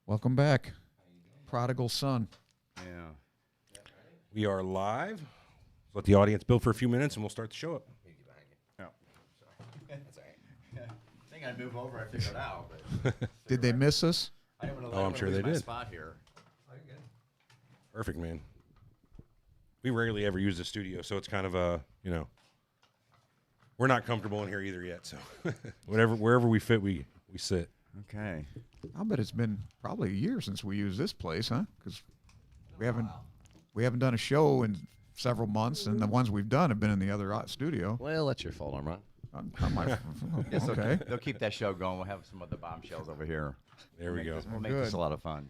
Welcome back, prodigal son. Yeah. We are live. Let the audience build for a few minutes, and we'll start the show up. Yeah. That's all right. I think I'd move over. I figured it out. But Did they miss us? I didn't want Oh, I'm sure they did. Spot here. Perfect, man. We rarely ever use the studio, so it's kind of a, we're not comfortable in here either yet. So wherever we fit, we sit. Okay. I'll bet it's been probably a year since we used this place, huh? Because we haven't done a show in several months, and the ones we've done have been in the other studio. Well, that's your fault, Armand. Okay. They'll keep that show going. We'll have some of the bombshells over here. There we go. We'll make Good. this a lot of fun.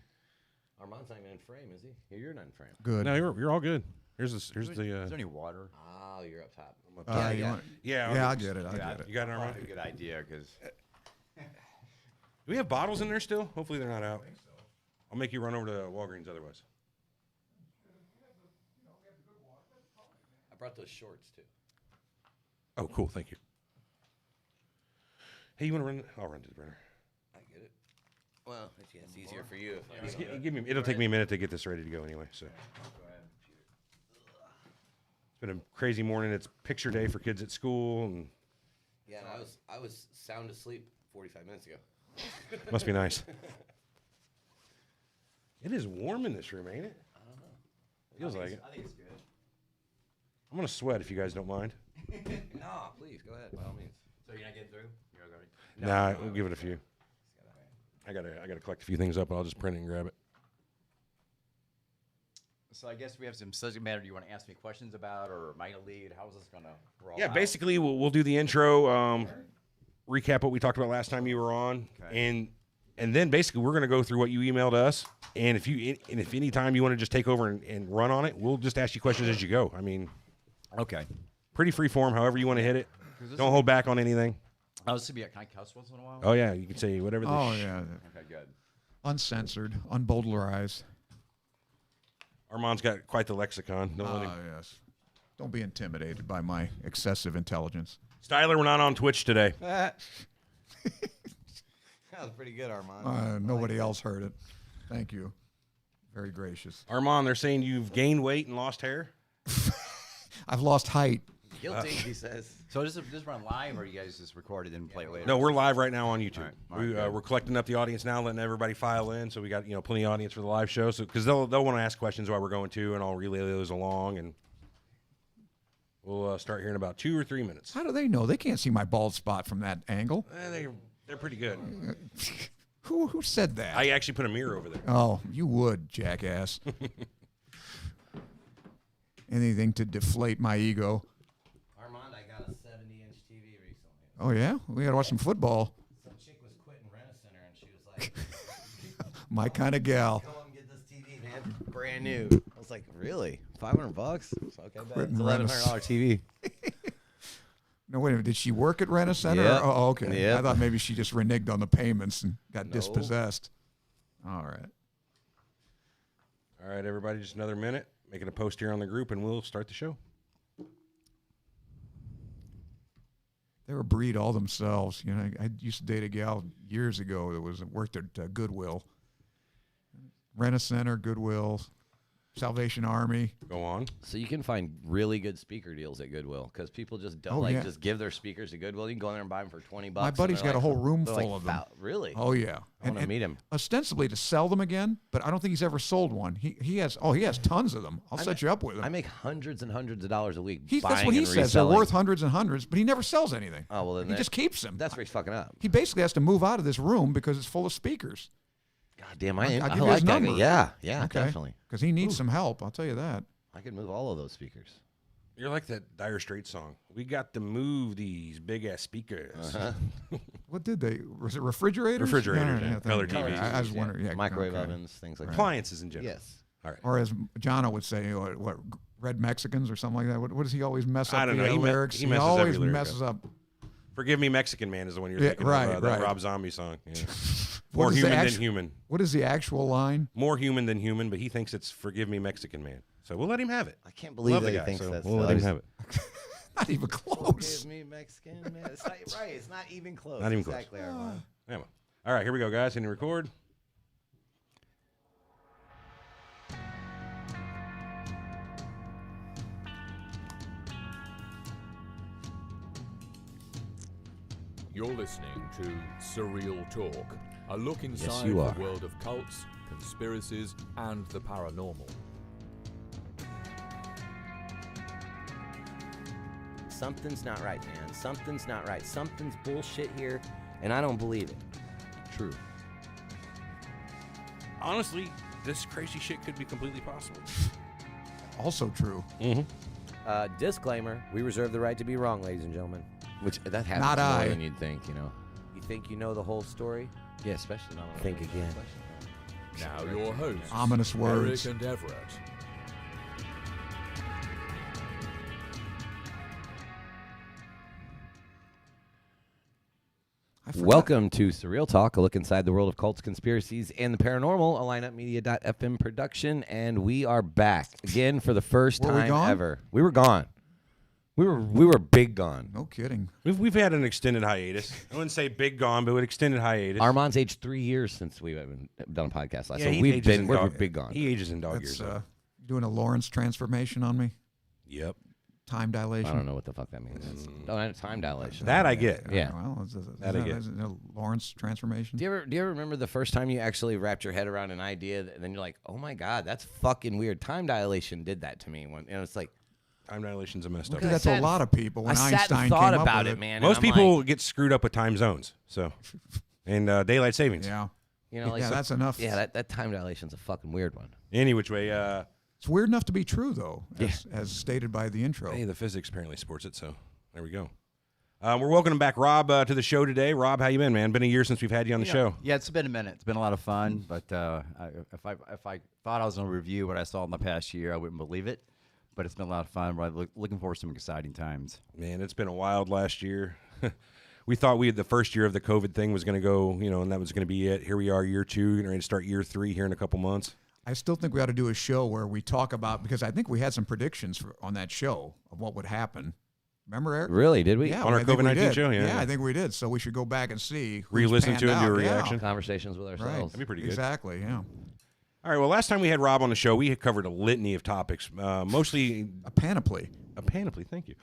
Armand's not even in frame, is he? Yeah, you're not in frame. Good. No, you're all good. Here's Is the. there any water? Oh, you're up top. Yeah, I get it. I get it. You got it, Armand? That's a good idea because Do we have bottles in there still? Hopefully they're not out. I'll make you run over to Walgreens otherwise. I brought those shorts, too. Oh, cool. Thank you. Hey, you want to run? I'll run to the printer. I get it. Well, it's easier for you. If I Just it'll take me a minute to get this ready to go anyway. So it's been a crazy morning. It's picture day for kids at school, and Yeah, and I was sound asleep 45 minutes ago. must be nice. It is warm in this room, ain't it? I don't know. Feels like it. I think it's good. I'm gonna sweat if you guys don't mind. No, please, go ahead, by all means. So you're not getting through? You're okay. Nah, we'll give it a few. I gotta collect a few things up, and I'll just print it and grab it. So I guess we have some subject matter. Do you want to ask me questions about, or am I gonna lead? How's this gonna roll? Yeah, out? basically we'll do the intro, recap what we talked about last time you were on, Okay. and then basically we're gonna go through what you emailed us, and if any time you want to just take over and run on it, we'll just ask you questions as you go. I mean, Okay. pretty free form, however you want to hit it. Don't hold back on anything. Oh, this would be a kind of cuss once in a while. Oh yeah, you can say whatever. Oh, yeah. Okay, good. Uncensored, unbowdlerized. Armand's got quite the lexicon. Don't let him. Yes. Don't be intimidated by my excessive intelligence. Styler, we're not on Twitch today. That was pretty good, Armand. Nobody else heard it. Thank you. Very gracious. Armand, they're saying you've gained weight and lost hair. I've lost height. Guilty, he says. So does this run live, or you guys just record it and play it later? No, we're live right now on YouTube. All right, good. We're collecting up the audience now, letting everybody file in. So we got plenty of audience for the live show. So because they'll want to ask questions while we're going to, and I'll relay those along, and we'll start here in about 2 or 3 minutes. How do they know? They can't see my bald spot from that angle. They're pretty good. Who said that? I actually put a mirror over there. Oh, you would, jackass. Anything to deflate my ego. Armand, I got a 70-inch TV recently. Oh, yeah? We got to watch some football. Some chick was quitting Rent-A-Center, and she was like, My kind of gal. come on, get this TV, man. Brand new. I was like, really? $500? Okay, bet. Quitting It's $1,100 TV. No, wait a minute. Did she work at Rent-A-Center? Yep. Oh, okay. Yep. I thought maybe she just reneged on the payments and got dispossessed. All right. All right, everybody, just another minute. Making a post here on the group, and we'll start the show. They're a breed all themselves. I used to date a gal years ago that worked at Goodwill. Rent-A-Center, Goodwill, Salvation Army. Go on. So you can find really good speaker deals at Goodwill because people just don't Oh, yeah. just give their speakers to Goodwill. You can go in there and buy them for $20. My buddy's got a whole room full of them. Really? Oh, yeah. I want to meet him. Ostensibly to sell them again, but I don't think he's ever sold one. He has tons of them. I'll set you up with them. I make hundreds and hundreds of dollars a week. That's buying what he and says. They're reselling. worth hundreds and hundreds, but he never sells anything. Oh well, then He just keeps them. That's where he's fucking up. He basically has to move out of this room because it's full of speakers. God damn, I'll I give you his like that. number. Yeah, Okay. definitely. Because he needs some help. I'll tell you that. I could move all of those speakers. You're like that Dire Straits song. We got to move these big ass speakers. What did they? Was it refrigerators? Refrigerators, yeah. thank Color you. TVs. I was wondering. Yeah, Microwave okay. ovens, things like that. Appliances in general. Yes. All right. Or as Jono would say, what red Mexicans or something like that. What does he always mess up? I don't know. He lyrics. he messes always every lyric messes up. Forgive Me Mexican Man is the one you're Yeah, thinking right, of. That right. Rob Zombie song. Yeah. What More is the human than actu- human. What is the actual line? More human than human, but he thinks it's Forgive Me Mexican Man. So we'll let him have it. I can't believe Love that the he guy, thinks so that's we'll let him have it. Not even close. Give me Mexican man. It's not right. It's not even close. Not even close. Exactly, Armand. Yeah. All right, here we go, guys. Can you record? You're listening to Surreal Talk, a look inside you the are. world of cults, conspiracies, and the paranormal. Something's not right, man. Something's not right. Something's bullshit here, and I don't believe it. True. Honestly, this crazy shit could be completely possible. Also true. Disclaimer, we reserve the right to be wrong, ladies and gentlemen. Which, that happens Not more I. than you'd think, you know. You think you know the whole story? Yeah, especially not. Think again. Now your hosts, Ominous words. Eric and Everett. I forgot. Welcome to Surreal Talk, a look inside the world of cults, conspiracies, and the paranormal, a lineupmedia.fm production, and we are back again for the first Were we time gone? ever. We were gone. We were big gone. No kidding. We've had an extended hiatus. I wouldn't say big gone, but an extended hiatus. Armand's aged 3 years since we've done a podcast last. Yeah, so he we're ages in big gone. He ages in dog That's years. though. doing a Lawrence transformation on me. Yep. Time dilation. I don't know what the fuck that means. Oh, time dilation. That I get. Yeah. Well, That I get. is a Lawrence transformation. Do you ever remember the first time you actually wrapped your head around an idea, and then you're like, "Oh my god, that's fucking weird." Time dilation did that to me. When it's like Time dilation's a messed up. Dude, that's I sat a lot of people. When I sat Einstein and thought came up about with it, man. and Most I'm people like, get screwed up with time zones, so and daylight savings. Yeah. you know, like Yeah, so- that's enough. Yeah, that time dilation's a fucking weird one. Any which way, It's weird enough to be true, though, as stated by the intro. hey, the physics apparently supports it. So there we go. We're welcoming back Rob to the show today. Rob, how you been, man? Been a year since we've had you on the show. Yeah, it's been a minute. It's been a lot of fun, but if I thought I was going to review what I saw in the past year, I wouldn't believe it. But it's been a lot of fun. We're looking forward to some exciting times. Man, it's been a wild last year. We thought the first year of the COVID thing was going to go, and that was going to be it. Here we are, year 2, getting ready to start year 3 here in a couple months. I still think we ought to do a show where we talk about, because I think we had some predictions on that show of what would happen. Remember, Eric? Really? Did we? Yeah, On our I think we COVID-19 did. show? Yeah. I think we did. So we should go back and see. who's Re-listen panned to it and do a out. Yeah. reaction. Conversations with Right. ourselves. That'd be pretty good. Exactly, yeah. All right, well, last time we had Rob on the show, we had covered a litany of topics, mostly A panoply. a panoply, thank you,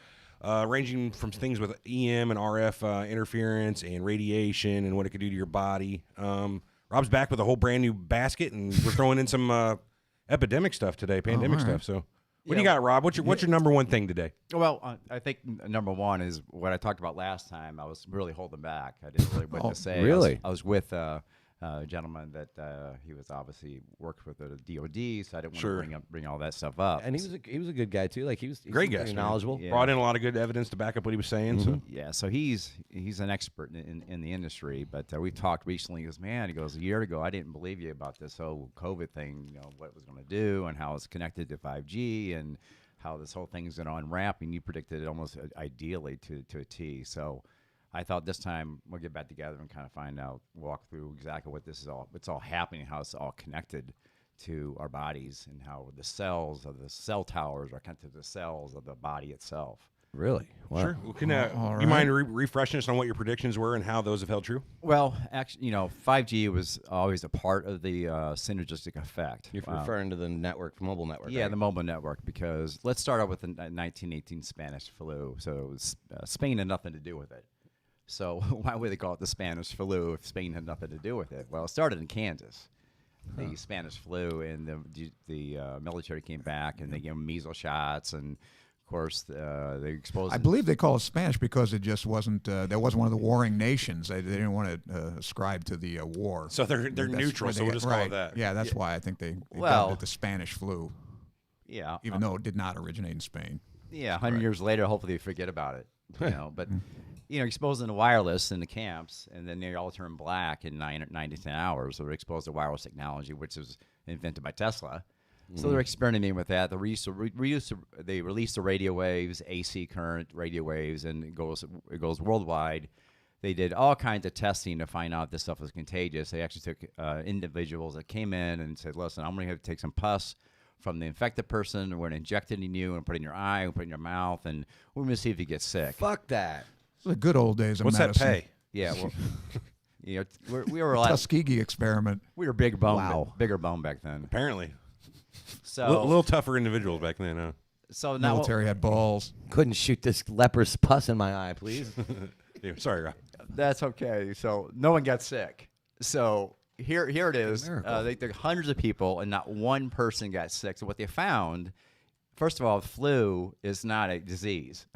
ranging from things with EM and RF interference and radiation and what it could do to your body. Rob's back with a whole brand new basket, and we're throwing in some epidemic stuff today, pandemic all right. stuff. So what do you got, Rob? What's your number one thing today? Well, I think number one is what I talked about last time. I was really holding back. I didn't really what to say. really? I was with a gentleman that he was obviously worked with the DOD, so I didn't want to bring all that stuff up. And he was a good guy too. Like he's Great guy, very man. knowledgeable. Yeah. Brought in a lot of good evidence to back up what he was saying. So Yeah, so he's an expert in the industry, but we talked recently. He goes, man, a year ago, I didn't believe you about this whole COVID thing, what it was going to do and how it's connected to 5G and how this whole thing's going to unwrap, and you predicted it almost ideally to a T. So I thought this time we'll get back together and kind of walk through exactly what this is all, what's all happening, how it's all connected to our bodies, and how the cells of the cell towers are connected to the cells of the body itself. Really? Wow. sure. Well, can all you mind right. refreshing us on what your predictions were and how those have held true? Well, actually, 5G was always a part of the synergistic effect. You're referring to the mobile network. Yeah, right? the mobile network, because let's start out with the 1918 Spanish flu. So Spain had nothing to do with it. So why would they call it the Spanish flu if Spain had nothing to do with it? Well, it started in Kansas, the Spanish flu, and the military came back and they gave them measles shots, and of course they exposed. I believe they call it Spanish because it just wasn't. There wasn't one of the warring nations. They didn't want to ascribe to the war. So they're That's neutral. where So they we'll get- just call it right. that. Yeah, that's why I think they Well- dubbed it the Spanish flu, Yeah, even though it did not originate in Spain. Yeah, 100 years later, hopefully they forget about it. But exposing the wireless in the camps, and then they all turn black in 9 to 10 hours. So they're exposed to wireless technology, which was invented by Tesla. So they're experimenting with that. They release the radio waves, AC current radio waves, and it goes worldwide. They did all kinds of testing to find out this stuff was contagious. They actually took individuals that came in and said, listen, I'm going to have to take some pus from the infected person, we're going to inject it in you and put it in your eye and put it in your mouth, and we're going to see if you get sick. Fuck that. It's the good old days of What's that medicine. pay? Yeah, well, we were like, Tuskegee experiment. we were bigger bone back then. Apparently, So a little tougher individuals back then. Huh? so now Military had balls. Couldn't shoot this leper's pus in my eye, please. Yeah, sorry, Rob. That's okay. So no one got sick. So here it is. miracle. They took hundreds of people, and not one person got sick. So what they found, first of all, flu is not a disease.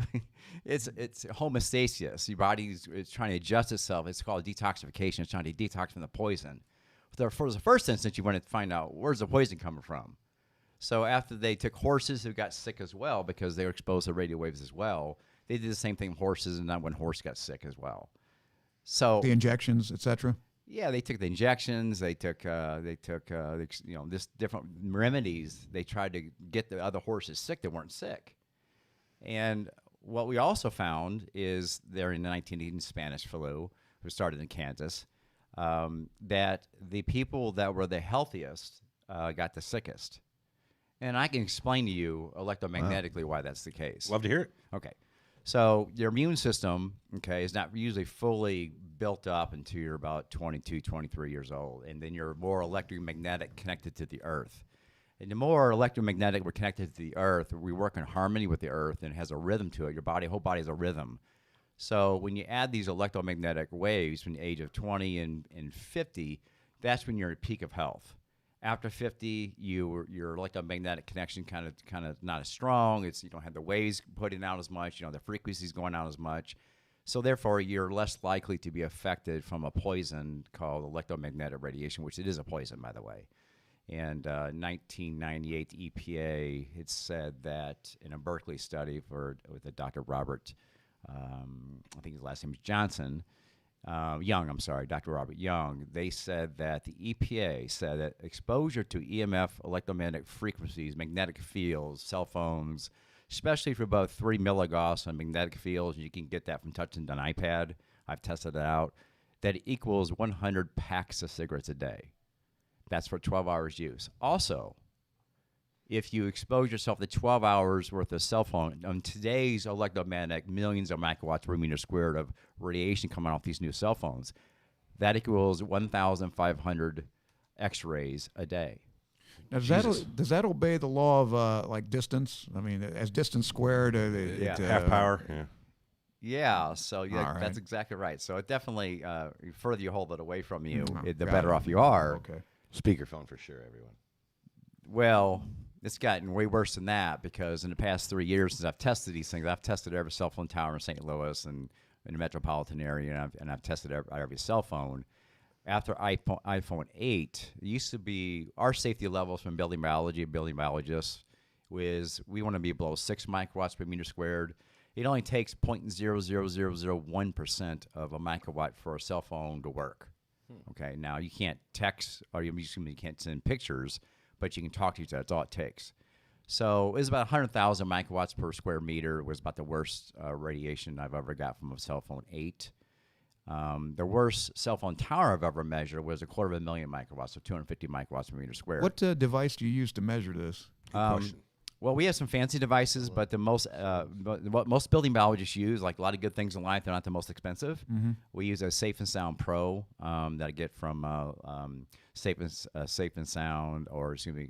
it's homeostasis. Your body's it's trying to adjust itself. It's called detoxification. It's trying to detox from the poison. For the first instance, you want to find out where's the poison coming from. So after they took horses who got sick as well because they were exposed to radio waves as well, they did the same thing with horses, and that one horse got sick as well. So The injections, etc. yeah, they took the injections. They took this different remedies. They tried to get the other horses sick that weren't sick. And what we also found is there in the 1918 Spanish flu, who started in Kansas, that the people that were the healthiest got the sickest. And I can explain to you electromagnetically why that's the case. Love to hear it. Okay. So your immune system, okay, is not usually fully built up until you're about 22, 23 years old. And then you're more electromagnetic connected to the earth. And the more electromagnetic we're connected to the earth, we work in harmony with the earth, and it has a rhythm to it. Your whole body has a rhythm. So when you add these electromagnetic waves from the age of 20 and 50, that's when you're at peak of health. After 50, your electromagnetic connection kind of not as strong. You don't have the waves putting out as much. The frequencies going out as much. So therefore, you're less likely to be affected from a poison called electromagnetic radiation, which it is a poison, by the way. And 1998, the EPA had said that in a Berkeley study with a Dr. Robert, I think his last name is Johnson. Dr. Robert Young, they said that the EPA said that exposure to EMF, electromagnetic frequencies, magnetic fields, cell phones, especially for about 3 milligauss on magnetic fields, you can get that from touching an iPad. I've tested it out. That equals 100 packs of cigarettes a day. That's for 12 hours use. Also, if you expose yourself to 12 hours worth of cell phone, on today's electromagnetic, millions of microwatts per meter squared of radiation coming off these new cell phones, that equals 1,500 X-rays a day. Now, does that obey the law of like distance? I mean, as distance squared, Half power. Yeah. Yeah, so All right. that's exactly right. So it definitely, the further you hold it away from you, the got better it. off you are. Okay. Speakerphone for sure, everyone. Well, it's gotten way worse than that because in the past 3 years since I've tested these things, I've tested every cell phone tower in St. Louis and in the metropolitan area, and I've tested every cell phone. After iPhone 8, it used to be our safety levels from building biologists, was we want to be below 6 microwatts per meter squared. It only takes 0.00001% of a microwatt for a cell phone to work. Okay, now you can't text or you can't send pictures, but you can talk to each other. That's all it takes. So it was about 100,000 microwatts per square meter. Was about the worst radiation I've ever got from a cell phone 8. The worst cell phone tower I've ever measured was 250,000 microwatts, so 250 microwatts per meter square. What device do you use to measure this? Well, we have some fancy devices, but what most building biologists use, like a lot of good things in life, they're not the most expensive. Mm-hmm. We use a Safe and Sound Pro that I get from Safe and Sound, or excuse me.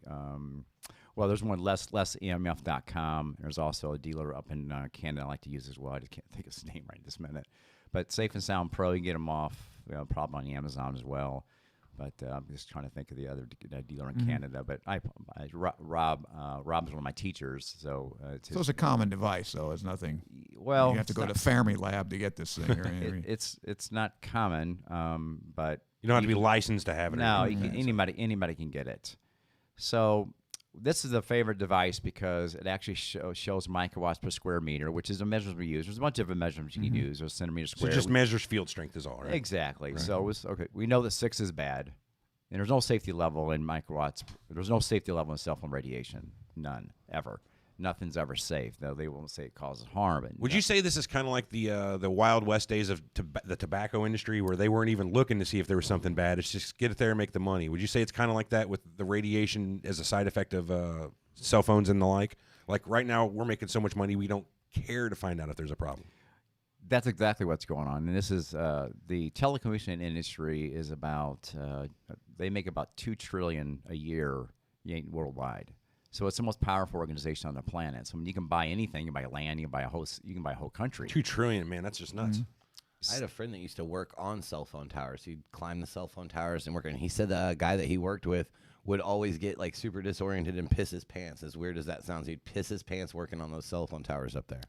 Well, there's one lessemf.com. There's also a dealer up in Canada I like to use as well. I just can't think of his name right this minute. But Safe and Sound Pro, you can get them off, probably on Amazon as well. But I'm just trying to think of the other dealer in Canada. But Rob's one of my teachers, so it's a common device, though. It's nothing. Well, you have to go to Fermi Lab to get this thing. Or it's not common, but You don't have to be licensed to have it. no, anybody can get it. So this is a favorite device because it actually shows microwatts per square meter, which is a measurement we use. There's a bunch of measurements you can use. There's centimeter So square. it just measures field strength is all, right? Exactly. Right. So okay. We know that 6 is bad, and there's no safety level in microwatts. There's no safety level in cell phone radiation. None ever. Nothing's ever safe, though they won't say it causes harm. But Would you say this is kind of like the Wild West days of the tobacco industry, where they weren't even looking to see if there was something bad? It's just get it there and make the money. Would you say it's kind of like that with the radiation as a side effect of cell phones and the like? Like right now, we're making so much money, we don't care to find out if there's a problem. That's exactly what's going on. And this is the telecommunication industry is about they make about $2 trillion a year worldwide. So it's the most powerful organization on the planet. So when you can buy anything, you can buy land, you can buy a whole country. $2 trillion, man, that's just nuts. I had a friend that used to work on cell phone towers. He'd climb the cell phone towers and work. And he said the guy that he worked with would always get like super disoriented and piss his pants. As weird as that sounds, he'd piss his pants working on those cell phone towers up there.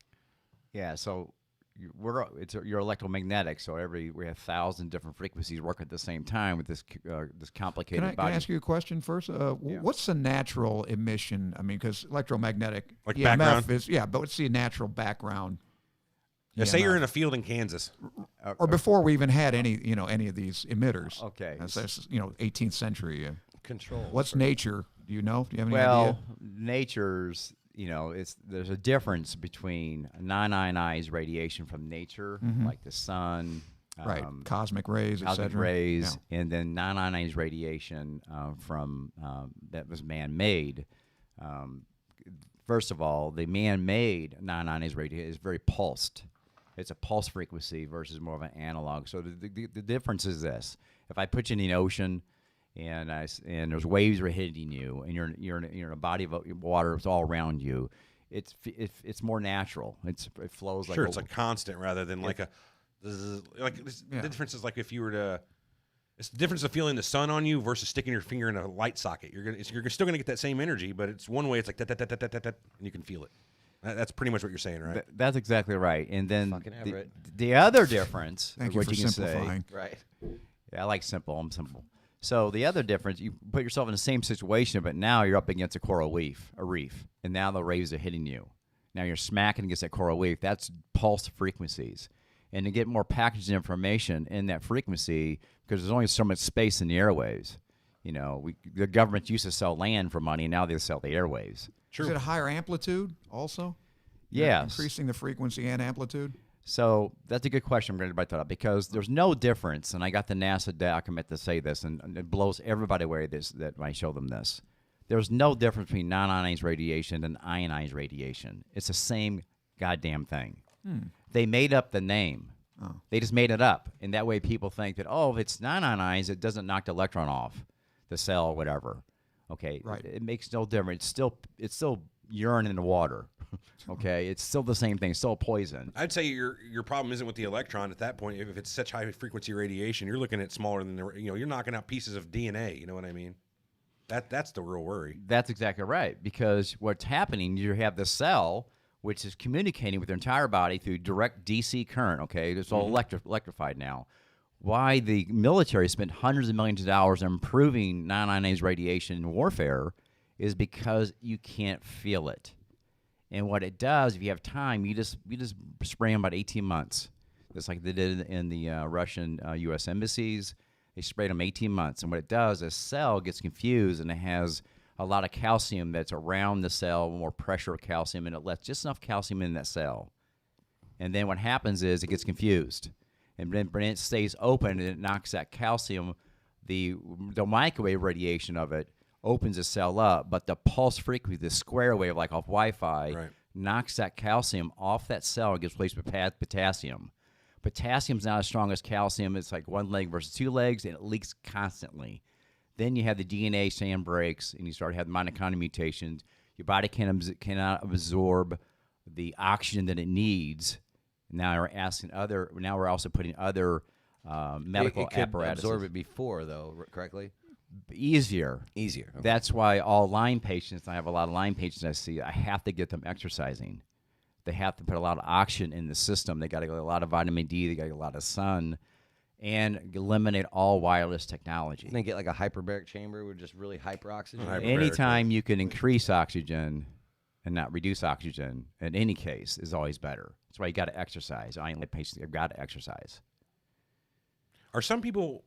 Yeah, so you're electromagnetic. So we have 1,000 different frequencies working at the same time with this complicated Can I body. ask you a question first? What's the natural emission? I mean, because electromagnetic Like EMF background? is but what's the natural background? Yeah, say EMF? you're in a field in Kansas. or before we even had any of these emitters. Okay. That's 18th century. Control. What's nature? Do you know? Do you have any Well, idea? nature's, there's a difference between non-ionized radiation from nature, like the sun, Right, cosmic rays, cosmic etc. rays, and then non-ionized radiation from that was man-made. First of all, the man-made non-ionized radiation is very pulsed. It's a pulse frequency versus more of an analog. So the difference is this: if I put you in the ocean, and there's waves are hitting you, and you're in a body of water, it's all around you. It's more natural. It flows like Sure, it's a constant rather than like a. The difference is like if you were to. It's the difference of feeling the sun on you versus sticking your finger in a light socket. You're still gonna get that same energy, but it's one way. It's like that, and you can feel it. That's pretty much what you're saying, right? That's exactly right. And then Fucking Everett. the other difference, Thank of you what for you can simplifying. say, Right. yeah, I like simple. I'm simple. So the other difference, you put yourself in the same situation, but now you're up against a coral reef, and now the waves are hitting you. Now you're smacking against that coral reef. That's pulse frequencies. And to get more packaged information in that frequency, because there's only so much space in the airwaves. The government used to sell land for money, and now they sell the airwaves. Is it a higher amplitude also? Yes. Increasing the frequency and amplitude? So that's a good question. I'm going to write that up because there's no difference, and I got the NASA document to say this, and it blows everybody away that when I show them this. There's no difference between non-ionized radiation and ionized radiation. It's the same goddamn thing. They made up the name. They just made it up, and that way people think that, if it's non-ionized, it doesn't knock the electron off the cell or whatever. Okay, Right. It makes no difference. It's still urine in the water. Okay, it's still the same thing. It's still poison. I'd say your problem isn't with the electron at that point. If it's such high frequency radiation, you're looking at smaller than you're knocking out pieces of DNA. You know what I mean? That's the real worry. That's exactly right. Because what's happening, you have the cell, which is communicating with their entire body through direct DC current. Okay, it's all electrified now. Why the military spent hundreds of millions of dollars improving non-ionized radiation in warfare is because you can't feel it. And what it does, if you have time, you just spray them about 18 months. Just like they did in the Russian U.S. embassies. They sprayed them 18 months. And what it does, a cell gets confused, and it has a lot of calcium that's around the cell, more pressure of calcium, and it lets just enough calcium in that cell. And then what happens is it gets confused. And then when it stays open and it knocks that calcium, the microwave radiation of it opens the cell up, but the pulse frequency, the square wave like off Wi-Fi, Right. knocks that calcium off that cell and gets replaced with potassium. Potassium's not as strong as calcium. It's like one leg versus two legs, and it leaks constantly. Then you have the DNA strand breaks, and you start having mitochondrial mutations. Your body cannot absorb the oxygen that it needs. Now we're also putting other medical it could apparatus. absorb it before, though, correctly? Easier. Easier. Okay. That's why all Lyme patients, I have a lot of Lyme patients I see, I have to get them exercising. They have to put a lot of oxygen in the system. They got to get a lot of vitamin D. They got to get a lot of sun, and eliminate all wireless technology. And they get like a hyperbaric chamber with just really hyper oxygen. Hyperbaric. Anytime you can increase oxygen and not reduce oxygen, in any case, is always better. That's why you got to exercise. I ain't patients have got to exercise. Are some people,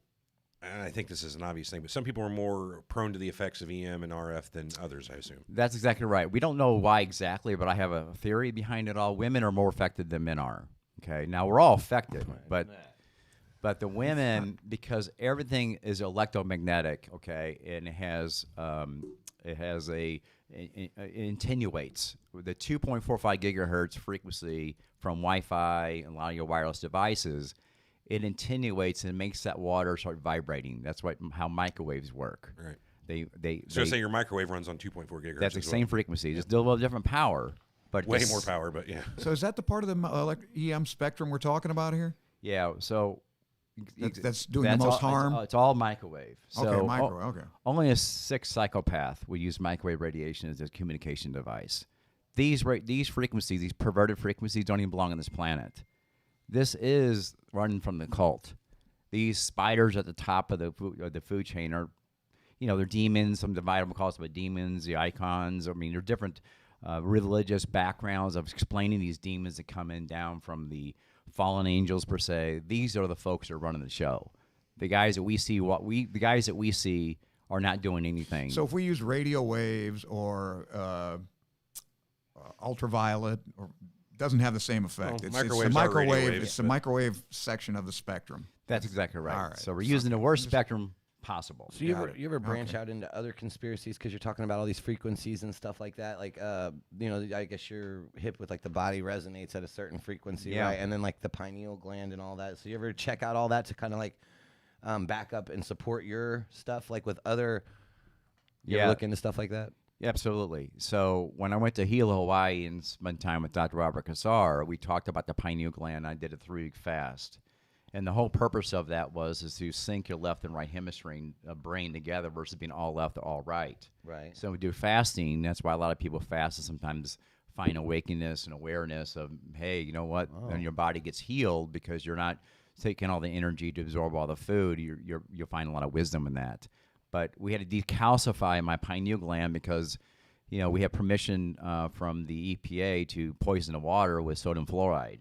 and I think this is an obvious thing, but some people are more prone to the effects of EM and RF than others, I assume. That's exactly right. We don't know why exactly, but I have a theory behind it all. Women are more affected than men are. Okay, now we're all affected, but the women, because everything is electromagnetic, okay, and it attenuates the 2.45 gigahertz frequency from Wi-Fi and a lot of your wireless devices. It attenuates and makes that water start vibrating. That's how microwaves work. Right. They Say your microwave runs on 2.4 gigahertz. that's the as well. same frequency, just a little different power, but Way more power, but yeah. So is that the part of the EM spectrum we're talking about here? Yeah, so That's doing the most harm? It's all microwave. So Okay, microwave, okay. Only a sick psychopath would use microwave radiation as a communication device. These frequencies, these perverted frequencies, don't even belong on this planet. This is running from the cult. These spiders at the top of the food chain are, they're demons. Some divide them, calls them demons, the icons. I mean, they're different religious backgrounds of explaining these demons that come in down from the fallen angels per se. These are the folks that are running the show. The guys that we see are not doing anything. So if we use radio waves or ultraviolet, or doesn't have the same effect. Well, It's the microwaves are radio microwave. waves, It's the but- microwave section of the spectrum. That's exactly right. All right. So we're using the worst spectrum possible. So you ever branch out into other conspiracies because you're talking about all these frequencies and stuff like that? Like, I guess you're hip with like the body resonates at a certain frequency, Yeah. right? And then like the pineal gland and all that. So you ever check out all that to kind of like back up and support your stuff, like with other? You ever look into stuff like that? Yeah, absolutely. So when I went to Hilo, Hawaii, and spent time with Dr. Robert Kassar, we talked about the pineal gland. I did a 3-week fast. And the whole purpose of that is to sync your left and right hemisphere brain together versus being all left or all right. Right. So we do fasting. That's why a lot of people fast and sometimes find awakeness and awareness of, hey, you know what? Then your body gets healed because you're not taking all the energy to absorb all the food. You'll find a lot of wisdom in that. But we had to decalcify my pineal gland because, we have permission from the EPA to poison the water with sodium fluoride.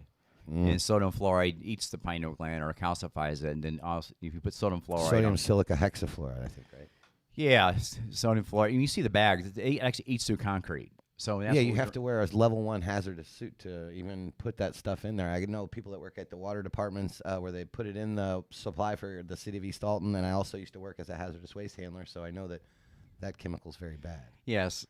And sodium fluoride eats the pineal gland or calcifies it, and then also if you put sodium fluoride, Sodium silica hexafluoride, I think, right? yeah, sodium fluoride. And you see the bags; it actually eats through concrete. So that's Yeah, what you we're- have to wear a level 1 hazardous suit to even put that stuff in there. I know people that work at the water departments where they put it in the supply for the city of East Alton, and I also used to work as a hazardous waste handler, so I know that chemical's very bad. Yes.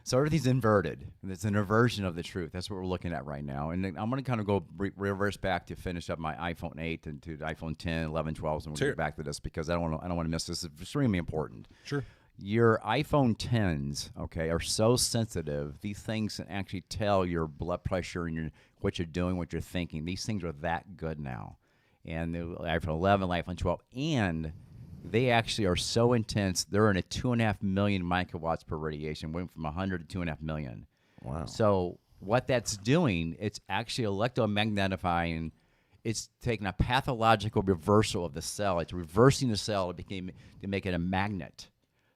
So everything's inverted. It's an inversion of the truth. That's what we're looking at right now. And then I'm going to kind of go reverse back to finish up my iPhone 8 and to the iPhone 10, 11, 12, and we'll Sure. get back to this because I don't want to miss this. It's extremely important. Sure. Your iPhone 10s, okay, are so sensitive. These things can actually tell your blood pressure and what you're doing, what you're thinking. These things are that good now. And the iPhone 11, iPhone 12, and they actually are so intense. They're in a 2.5 million microwatts per radiation, went from 100 to 2.5 million. Wow. So what that's doing, it's actually electromagnetifying. It's taking a pathological reversal of the cell. It's reversing the cell to make it a magnet.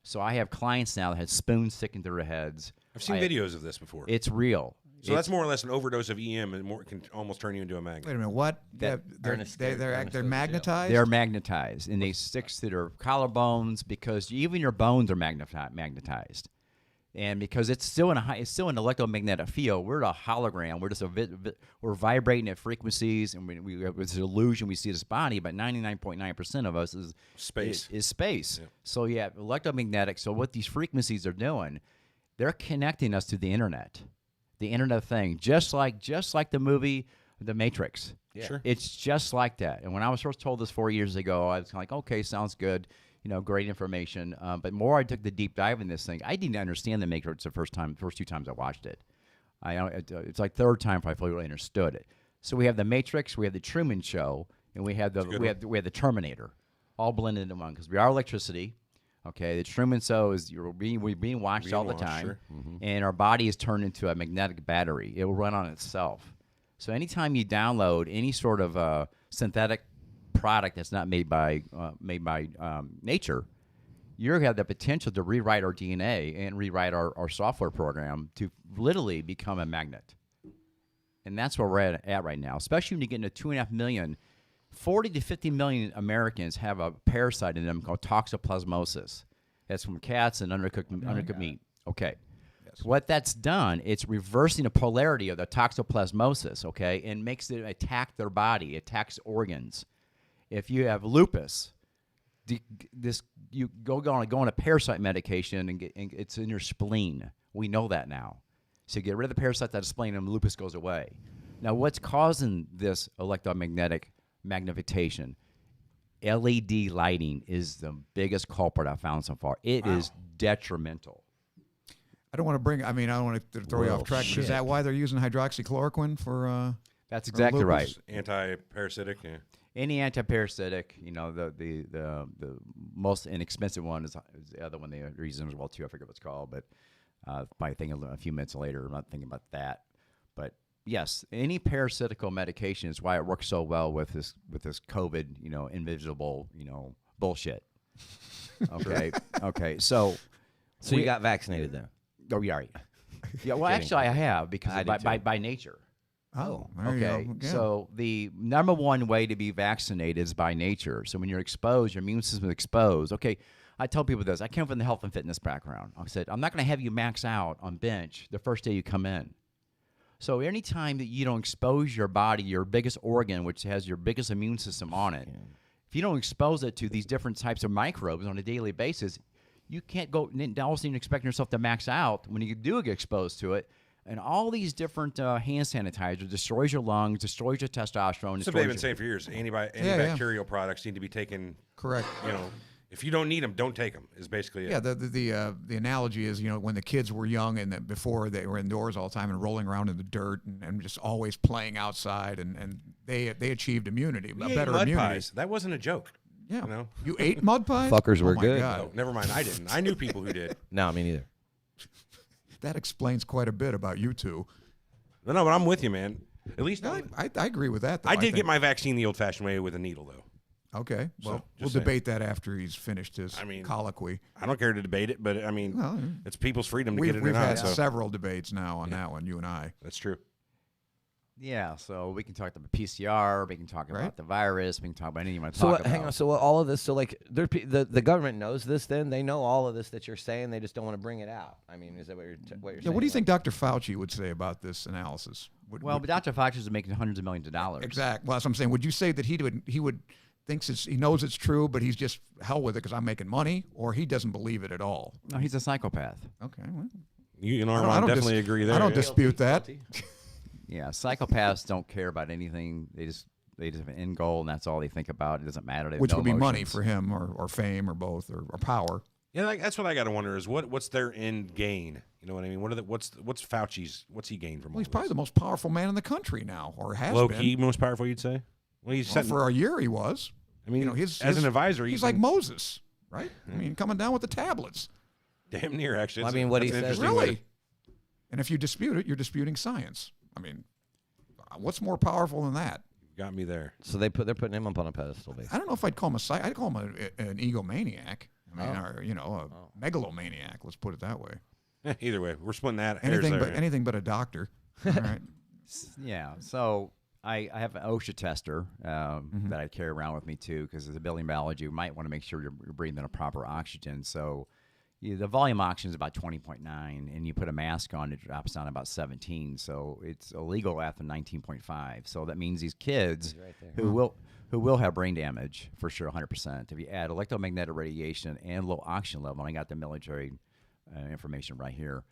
So I have clients now that had spoons sticking through their heads. I've seen videos of this before. It's real. So that's more or less an overdose of EM, and can almost turn you into a magnet. Wait a minute, what? That- They're magnetized? They're magnetized, and they stick to their collarbones because even your bones are magnetized. And because it's still it's still an electromagnetic field. We're a hologram. We're just we're vibrating at frequencies, and we have this illusion. We see this body, but 99.9% of us is Space. Is space. Yeah. So yeah, electromagnetic. So what these frequencies are doing, they're connecting us to the internet. The internet thing, just like the movie The Matrix. Yeah. Sure. It's just like that. And when I was first told this 4 years ago, I was kind of like, okay, sounds good, great information. But more I took the deep dive in this thing, I didn't understand The Matrix the first 2 times I watched it. It's like third time I fully understood it. So we have The Matrix, we have The Truman Show, and we have we have the Terminator, all blended into one because we are electricity. Okay, the Truman Show is we're being watched all the time, sure. and our body is turned into a magnetic battery. It will run on itself. So anytime you download any sort of synthetic product that's not made by nature, you have the potential to rewrite our DNA and rewrite our software program to literally become a magnet. And that's where we're at right now, especially when you get into 2.5 million. 40 to 50 million Americans have a parasite in them called toxoplasmosis. That's from cats and undercooked meat. Okay. Yes. What that's done, it's reversing the polarity of the toxoplasmosis, okay, and makes it attack their body, attacks organs. If you have lupus, you go on a parasite medication and it's in your spleen. We know that now. So you get rid of the parasite that's spleen and lupus goes away. Now, what's causing this electromagnetic magnification? LED lighting is the biggest culprit I've found so far. It is detrimental. I don't want to throw you off track, but is that why they're using hydroxychloroquine for That's exactly right. Anti-parasitic. Yeah. Any antiparasitic, the most inexpensive one is the other one. The reason as well too. I forget what it's called, but probably thinking a few minutes later. I'm not thinking about that, but yes, any parasitical medication is why it works so well with this COVID, invisible, bullshit. Okay, okay, so you got vaccinated then? oh yeah, yeah. Well, actually, I have because by nature. Oh, there you Okay, go. Yeah. so the number one way to be vaccinated is by nature. So when you're exposed, your immune system is exposed. Okay, I tell people this. I came from the health and fitness background. I said, I'm not going to have you max out on bench the first day you come in. So anytime that you don't expose your body, your biggest organ, which has your biggest immune system on it, if you don't expose it to these different types of microbes on a daily basis, you can't go all of a sudden expecting yourself to max out when you do get exposed to it. And all these different hand sanitizer destroys your lungs, destroys your testosterone. That's what they've been saying for years. Antibacterial products need to be taken. Correct. If you don't need them, don't take them. Is basically it. Yeah, the analogy is, when the kids were young and before they were indoors all the time and rolling around in the dirt and just always playing outside, and they achieved immunity, We a ate better mud immunity. pies. That wasn't a joke. Yeah. You ate mud pies? Fuckers were my good. God. Oh, never mind. I didn't. I knew people who did. No, me neither. That explains quite a bit about you two. No, but I'm with you, man. At least No, I agree with that, though. I did think. get my vaccine the old-fashioned way with a needle, though. Okay, well, just we'll saying. debate that after he's finished his colloquy. I don't care to debate it, but Well, it's people's freedom to We've get it or not. had So several debates now on that one, you and I. that's true. Yeah, so we can talk about PCR, we can talk Right. about the virus, we can talk about anything you want to So talk what, about. hang on. So all of this. So like, the government knows this. Then they know all of this that you're saying. They just don't want to bring it out. I mean, is that what you're saying? Yeah, what do you think Dr. Fauci would say about this analysis? Well, but Dr. Fauci is making hundreds of millions of dollars. Exactly. Well, that's what I'm saying. Would you say that he would he knows it's true, but he's just hell with it because I'm making money, or he doesn't believe it at all? No, he's a psychopath. Okay, well, You and I I don't definitely agree there. I don't yeah. dispute that. Yeah, psychopaths don't care about anything. They just have an end goal, and that's all they think about. It doesn't matter. They have Which no would be money emotions. for him, or fame, or both, or power. Yeah, that's what I got to wonder is what's their end gain? You know what I mean? What's Fauci's? What's he gained from Well, all he's probably this? the most powerful man in the country now, or has Low been. key, most powerful. You'd say. Well, he's Well, setting, for a year he was. I mean, His as an advisor, he's he's like Moses, right? I mean, coming down with the tablets. damn near actually. I mean, what he That's an says- interesting way Really? And if you dispute it, you're disputing science. I mean, what's more powerful than that? to- got me there. So they're putting him up on a pedestal, basically. I don't know if I'd call him I'd call him an egomaniac. I mean, or a megalomaniac. Let's put it that way. Either way, we're splitting that hairs Anything there. but anything but a doctor. All right. Yeah, so I have an OSHA tester that I carry around with me too, because as a building biology, you might want to make sure you're breathing a proper oxygen. So the volume oxygen is about 20.9, and you put a mask on, it drops down about 17. So it's illegal after 19.5. So that means these kids who will have brain damage for sure, 100%. If you add electromagnetic radiation and low oxygen level, and I got the military information right here.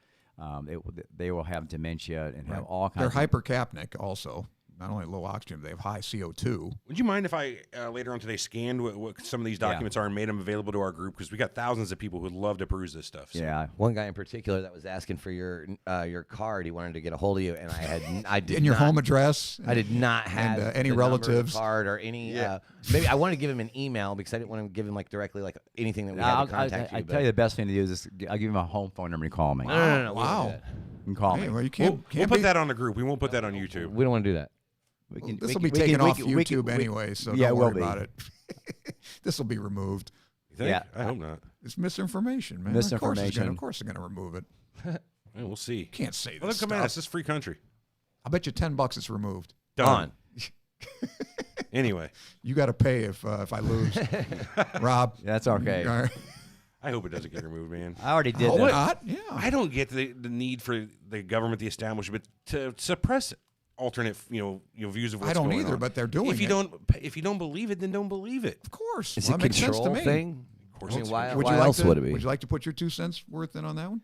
They will have dementia and have all They're kinds. hypercapnic also. Not only low oxygen, they have high CO2. Would you mind if I later on today scanned what some of these documents are and made them available to our group? Because we got thousands of people who'd love to peruse this stuff. So. Yeah, One guy in particular that was asking for your card. He wanted to get a hold of you, and I did And your not, home address. I did not have any the number, relatives. the card, or any. Maybe I wanted to give him an email because I didn't want to give him directly anything that we had to contact I you. tell you the best thing to do is I'll give him a home phone number to call me. No. Wow. You can call Hey, me. well, you We'll can't put be, that on the group. We won't put that on YouTube. We don't want to do that. This will be taken off YouTube anyway, so yeah, don't it will worry be. about it. This will be removed. You think? Yeah. I hope not. It's misinformation, man. Misinformation. Of course they're going to remove it. Yeah, we'll see. Can't say Well, this come at us. stuff. This is free country. I bet you $10 it's removed. Done. Anyway, You got to pay if I lose. Rob. That's okay. All right. I hope it doesn't get removed, man. I already did Hope that. not. Yeah. I don't get the need for the government, the establishment, to suppress alternate, views of what's I don't going either, on. but they're doing if you it. If you don't believe it, then don't believe it. Of course. Is Well, it that makes sense to control me. thing? Of course, I mean, it's why, control. why else would it be? Would you like to put your 2 cents worth in on that one?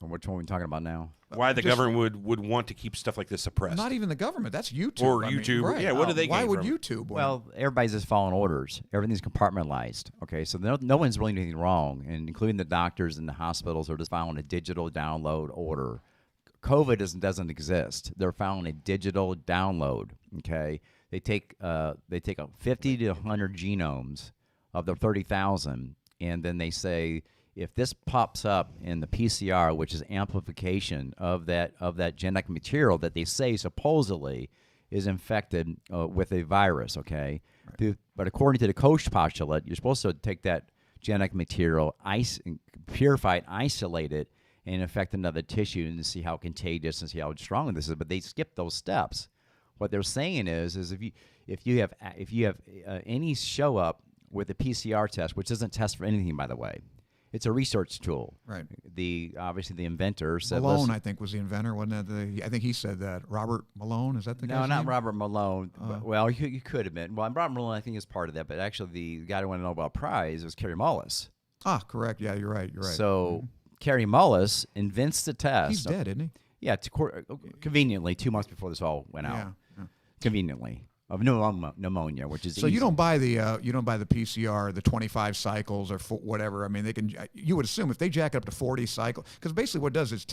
Which one are we talking about now? Why the Just- government would want to keep stuff like this suppressed? Not even the government. That's YouTube. Or I mean, YouTube. right. Yeah, what do they Why gain would from it? YouTube? Well, everybody's just following orders. Everything's compartmentalized. Okay, so no one's really doing anything wrong, and including the doctors and the hospitals are just following a digital download order, COVID doesn't exist. They're following a digital download. Okay, they take 50 to 100 genomes of the 30,000, and then they say if this pops up in the PCR, which is amplification of that genetic material that they say supposedly is infected with a virus. Okay, but according to the Koch postulate, you're supposed to take that genetic material, purify it, isolate it, and affect another tissue and see how contagious and see how strong this is. But they skip those steps. What they're saying is if you have any show up with a PCR test, which doesn't test for anything, by the way, it's a research tool. Right. Obviously the inventor said Malone, I think, was the inventor, wasn't that? I think he said that. Robert Malone, is that the guy? No, not Robert Malone. Well, you could have been. Well, Robert Malone, I think, is part of that. But actually, the guy who won the Nobel Prize was Kerry Mullis. Ah, correct. Yeah, you're right. So Kerry Mullis invents the test. He's dead, isn't he? Yeah, conveniently 2 months before this all went out. Yeah. Conveniently. Of pneumonia, which is so easy. you don't buy the PCR, the 25 cycles or whatever. I mean, you would assume if they jack it up to 40 cycles, because basically what it does is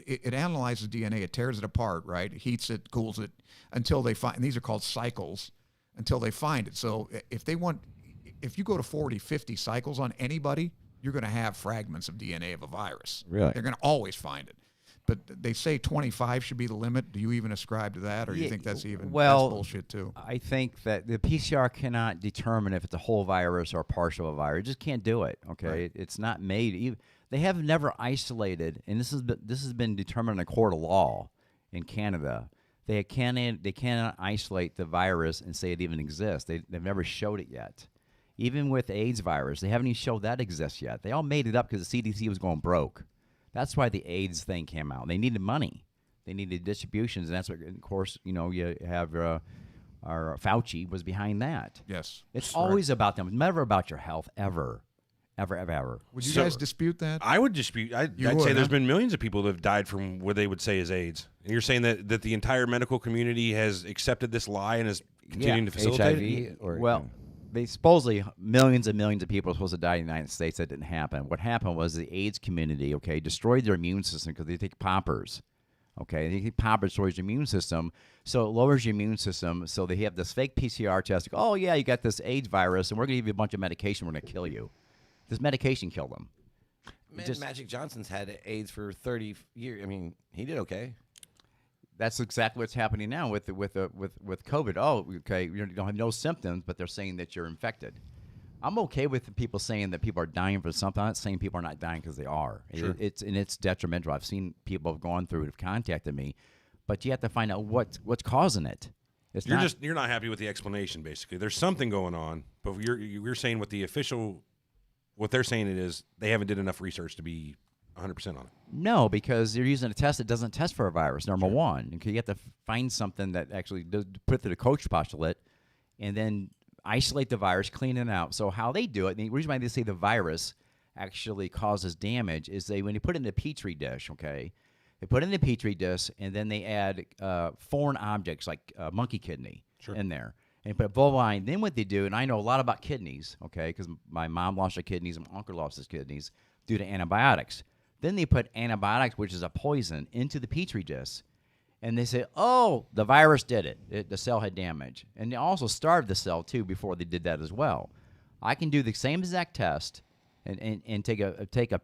it analyzes DNA, it tears it apart, right? It heats it, cools it until they find. And these are called cycles until they find it. So if you go to 40, 50 cycles on anybody, you're going to have fragments of DNA of a virus. Really? They're going to always find it. But they say 25 should be the limit. Do you even ascribe to that, or do you think that's that's bullshit too? I think that the PCR cannot determine if it's a whole virus or partial of a virus. It just can't do it. Okay, Right. It's not made. They have never isolated, and this has been determined in a court of law in Canada. They cannot isolate the virus and say it even exists. They've never showed it yet. Even with the AIDS virus, they haven't even showed that exists yet. They all made it up because the CDC was going broke. That's why the AIDS thing came out. They needed money. They needed distributions, and that's what, of course, you have our Fauci was behind that. Yes. It's always about them. Never about your health, ever. Would you guys dispute that? I would dispute. I'd say there's been millions of people that have died from what they would say is AIDS. And you're saying that the entire medical community has accepted this lie and is continuing to facilitate it? They supposedly millions and millions of people are supposed to die in the United States. That didn't happen. What happened was the AIDS community, destroyed their immune system because they take poppers. They take poppers, destroys your immune system, so it lowers your immune system. So they have this fake PCR test. Oh yeah, you got this AIDS virus, and we're going to give you a bunch of medication. We're going to kill you. This medication killed them. Magic Johnson's had AIDS for 30 years. I mean, he did okay. That's exactly what's happening now with COVID. Oh, okay, you don't have no symptoms, but they're saying that you're infected. I'm okay with people saying that people are dying for something. I'm not saying people are not dying because they are. Sure. It's detrimental. I've seen people have gone through it, have contacted me, but you have to find out what's causing it. You're not happy with the explanation. Basically, there's something going on, but you're saying what they're saying it is they haven't did enough research to be 100% on it. No, because you're using a test that doesn't test for a virus, number one. Okay, you have to find something that actually does put through the Koch postulate and then isolate the virus, clean it out. So how they do it, the reason why they say the virus actually causes damage is when you put it in a Petri dish, they put it in a Petri dish and then they add foreign objects like monkey kidney in there. And put bovine. Then what they do, and I know a lot about kidneys, because my mom lost her kidneys and my uncle lost his kidneys due to antibiotics. Then they put antibiotics, which is a poison, into the Petri dish. And they say, oh, the virus did it. The cell had damage. And they also starved the cell, too, before they did that as well. I can do the same exact test and take a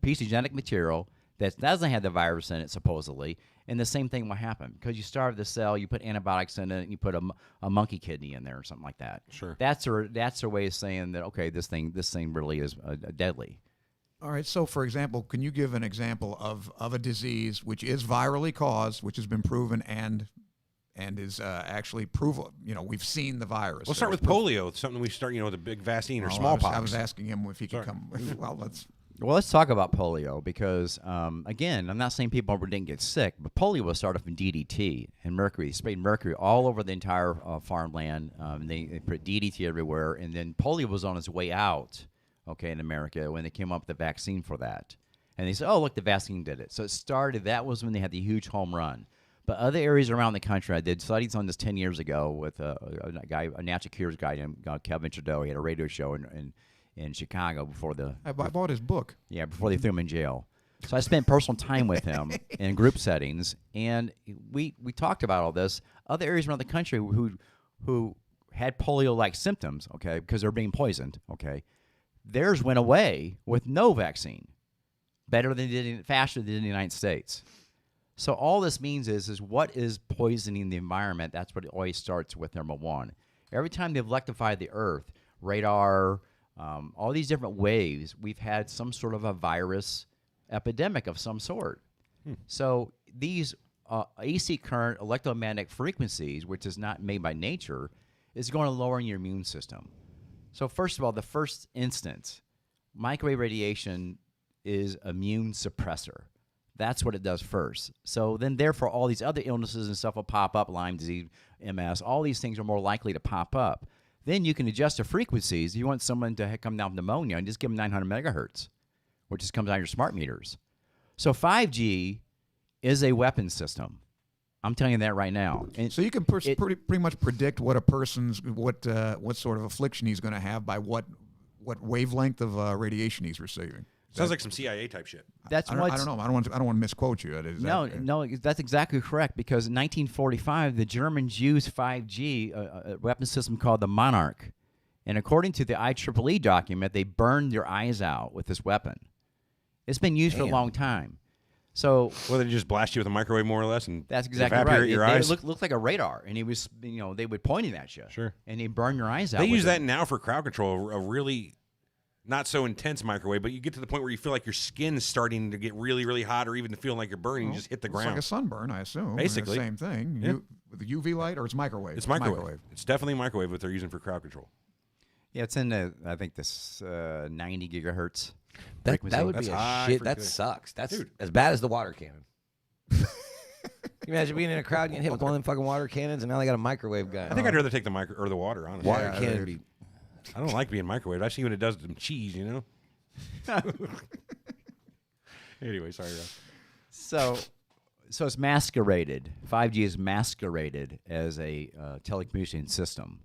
piece of genetic material that doesn't have the virus in it, supposedly, and the same thing will happen. Because you starve the cell, you put antibiotics in it, and you put a monkey kidney in there or something like that. Sure. That's their way of saying that, this thing really is deadly. All right. So, for example, can you give an example of a disease which is virally caused, which has been proven and is actually proven? We've seen the virus. We'll start with polio. It's something we start, with a big vaccine or smallpox. I was asking him if he could come. Let's talk about polio because, again, I'm not saying people didn't get sick, but polio was started from DDT and mercury. They sprayed mercury all over the entire farmland. They put DDT everywhere, and then polio was on its way out. In America, when they came up with the vaccine for that. And they said, oh, look, the vaccine did it. So it started, that was when they had the huge home run. But other areas around the country, I did studies on this 10 years ago with a natural cures guy named Kevin Trudeau. He had a radio show in Chicago before I bought his book. Yeah, before they threw him in jail. So I spent personal time with him in group settings, and we talked about all this. Other areas around the country who had polio-like symptoms, okay, because they're being poisoned, okay, theirs went away with no vaccine, faster than the United States. So all this means is what is poisoning the environment? That's what it always starts with, number one. Every time they've electrified the Earth, radar, all these different waves, we've had some sort of a virus epidemic of some sort. So these AC current, electromagnetic frequencies, which is not made by nature, is going to lower your immune system. So first of all, the first instance, microwave radiation is immune suppressor. That's what it does first. So then, therefore, all these other illnesses and stuff will pop up, Lyme disease, MS, all these things are more likely to pop up. Then you can adjust the frequencies. You want someone to come down with pneumonia, and just give them 900 megahertz, which just comes out of your smart meters. So 5G is a weapon system. I'm telling you that right now. And so you can pretty much predict what a person's what sort of affliction he's going to have by what wavelength of radiation he's receiving. Sounds like some CIA type shit. That's I don't know. I don't want to misquote you. No, that's exactly correct. Because in 1945, the Germans used 5G, a weapon system called the Monarch, and according to the IEEE document, they burned their eyes out with this weapon. It's been used for a long time. So, well, they just blast you with a microwave, more or less, and that's exactly right. Your eyes. It looked like a radar, and he was, they would point it at you. Sure. And they burn your eyes out. They use that now for crowd control. A really not so intense microwave, but you get to the point where you feel like your skin is starting to get really, really hot, or even feeling like you're burning. You just hit the ground. It's like a sunburn, I assume. Basically, same thing. Yeah. With the UV light, or it's microwave. It's microwave. It's definitely microwave what they're using for crowd control. Yeah, it's in I think this 90 gigahertz. That would That's be a high shit. for That good. sucks. That's Dude. as bad as the water cannon. Can you imagine being in a crowd getting hit with one of them fucking water cannons, and now they got a microwave gun? I think I'd rather take the the water. Honestly, water cannon would be. I don't like being microwaved. I see what it does to some cheese. Anyway, sorry, Rob. So it's masqueraded. 5G is masqueraded as a telecommunication system.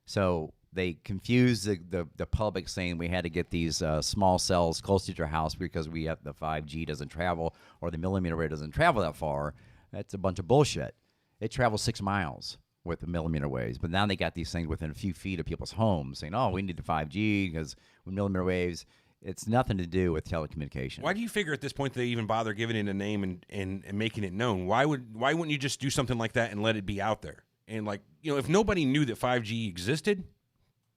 So they confused the public, saying we had to get these small cells close to your house because we have the 5G doesn't travel, or the millimeter wave doesn't travel that far. That's a bunch of bullshit. It travels 6 miles with the millimeter waves, but now they got these things within a few feet of people's homes, saying, "Oh, we need the 5G because with millimeter waves." It's nothing to do with telecommunication. Why do you figure at this point they even bother giving it a name and making it known? Why wouldn't you just do something like that and let it be out there? And if nobody knew that 5G existed,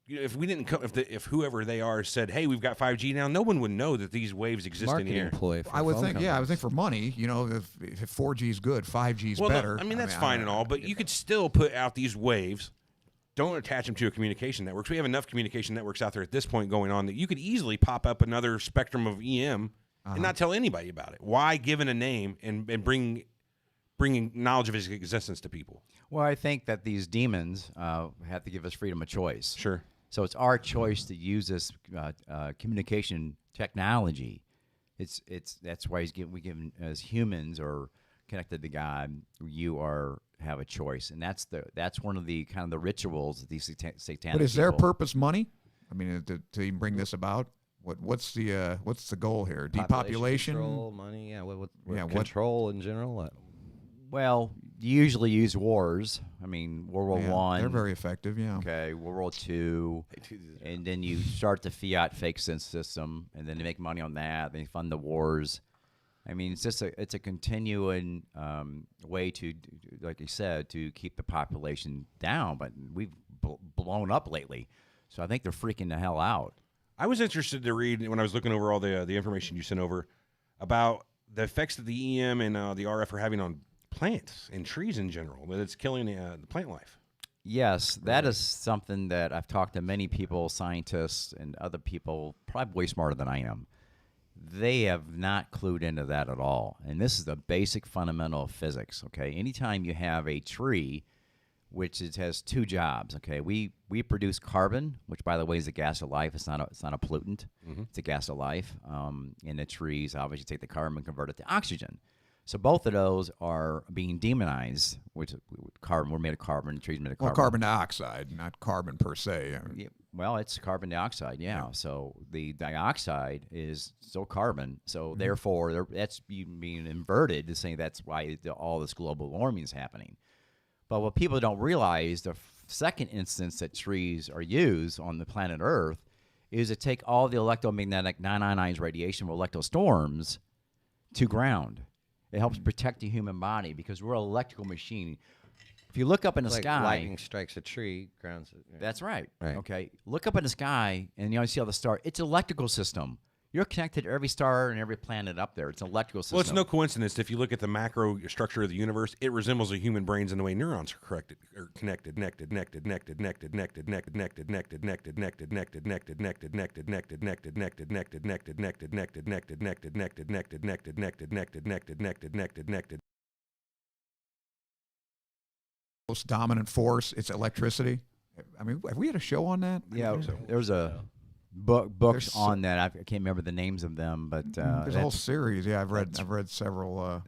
if we didn't if whoever they are said, "Hey, we've got 5G now," no one would know that these waves exist in the air. I would think, I would think for money, if 4G is good, 5G is better. I mean, that's fine and all, but you could still put out these waves. Don't attach them to a communication network. We have enough communication networks out there at this point going on that you could easily pop up another spectrum of EM and not tell anybody about it. Why give it a name and bringing knowledge of its existence to people? Well, I think that these demons have to give us freedom of choice. Sure. So it's our choice to use this communication technology. That's why we give as humans or connected to God, have a choice, and that's one of the kind of the rituals that these satanic. But is their purpose money? I mean, to even bring this about, what's the goal here? Depopulation, control, money, control in general. What? Well, you usually use wars. I mean, World War I. They're very effective. Yeah. Okay, World War II, and then you start the fiat fake system, and then they make money on that. They fund the wars. I mean, it's just a continuing way to, like you said, to keep the population down. But we've blown up lately, so I think they're freaking the hell out. I was interested to read when I was looking over all the information you sent over about the effects that the EM and the RF are having on plants and trees in general. That it's killing the plant life. Yes, that is something that I've talked to many people, scientists, and other people, probably way smarter than I am. They have not clued into that at all. And this is the basic fundamental of physics, okay? Anytime you have a tree, which has two jobs, okay? We produce carbon, which, by the way, is a gas of life. It's not a pollutant. Mm-hmm. It's a gas of life. And the trees obviously take the carbon and convert it to oxygen. So both of those are being demonized, which carbon, we're made of carbon, trees made of carbon. Well, carbon dioxide, not carbon per se. Well, it's carbon dioxide, yeah. So the dioxide is still carbon. So therefore, that's being inverted to say that's why all this global warming is happening. But what people don't realize, the second instance that trees are used on the planet Earth is to take all the electromagnetic non-ionized radiation from electrostorms to ground. It helps protect the human body because we're an electrical machine. If you look up in the Like sky, lightning strikes a tree, grounds it. Yeah. that's right. Right. Okay. Look up in the sky, and you see all the stars. It's an electrical system. You're connected to every star and every planet up there. It's an electrical system. Well, it's no coincidence if you look at the macro structure of the universe, it resembles a human brain's in the way neurons are connected, Most dominant force, it's electricity. I mean, have we had a show on that? Yeah, there's a books There's on that. I can't remember the names of them, but There's a whole that's series. Yeah, I've read several.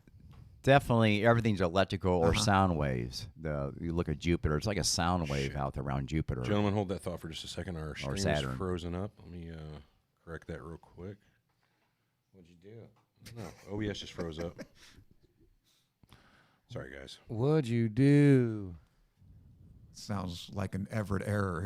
definitely everything's electrical or sound waves. You look at Jupiter; it's like a sound wave out there around Jupiter. Gentlemen, hold that thought for just a second. Our stream is Saturn. frozen up. Let me correct that real quick. What'd you do? No, OBS just froze up. Sorry, guys. What'd you do? Sounds like an Everett error